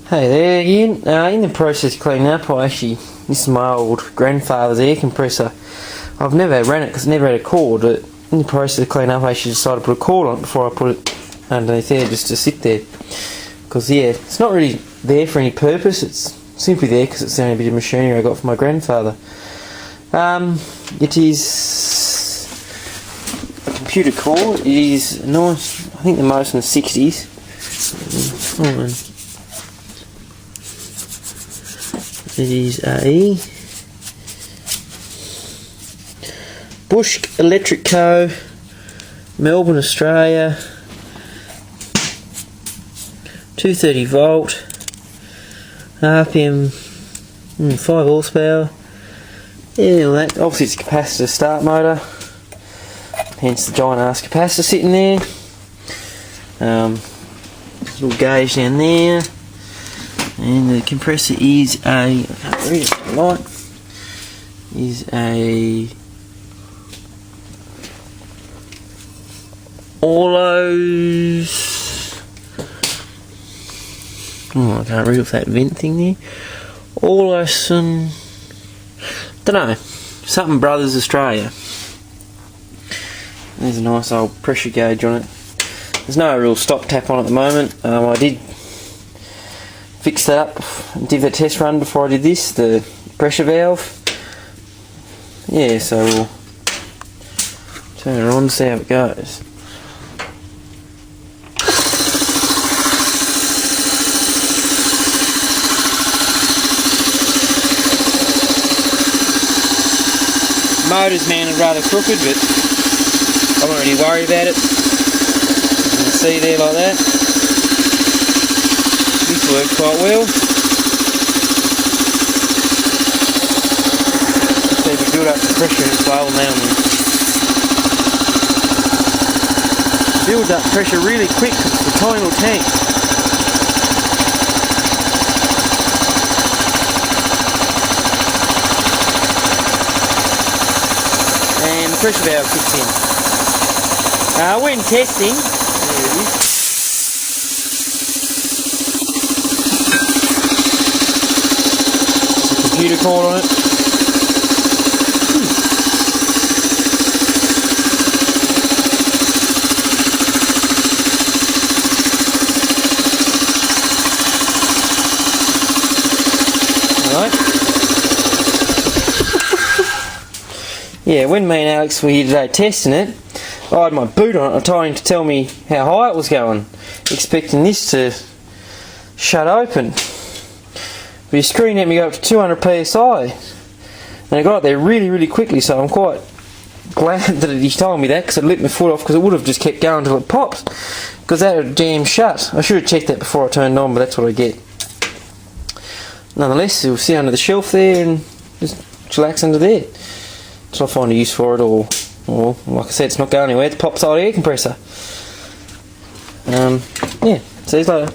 Hey there again. In the process of cleaning up, this is my old grandfather's air compressor. I've never ran it because it never had a cord, but in the process of cleaning up I actually decided to put a cord on it before I put it underneath there just to sit there. Because yeah, it's not really there for any purpose, it's simply there because it's the only bit of machinery I got from my grandfather. It is a computer cord. It is nice, I think the most in the 60s. It is a Bush Electric Co, Melbourne, Australia, 230 volt, RPM 5 horsepower. Yeah, all that. Obviously it's a capacitor start motor, hence the giant ass capacitor sitting there. Little gauge down there. And the compressor is I can't read it tonight, is a Orlo's, I can't read off that vent thing there, Orloson, dunno, something Brothers Australia. There's a nice old pressure gauge on it. There's no real stop tap on at the moment. I did fix that up, did a test run before I did this, the pressure valve. Yeah, so we'll turn it on and see how it goes. Motor's mounted rather crooked, but I won't really worry about it. You can see there like that. This works quite well. So we build up the pressure and it's well now. Builds up pressure really quick because it's a tiny little tank. And the pressure valve kicks in. When testing, there it is. Computer cord on it. Alright. Yeah, when me and Alex were here today testing it, I had my boot on it. I told him to tell me how high it was going, expecting this to shut open. But his screen let me go up to 200 psi, and it got up there really quickly, so I'm quite glad that he told me that, because it lit my foot off, because it would have just kept going until it pops, because that would jam shut. I should have checked that before I turned on, but that's what I get. Nonetheless, it'll sit under the shelf there and just chillax under there. It's not find a use for it, or like I said, it's not going anywhere. It's a pop-side air compressor. Yeah, see you later.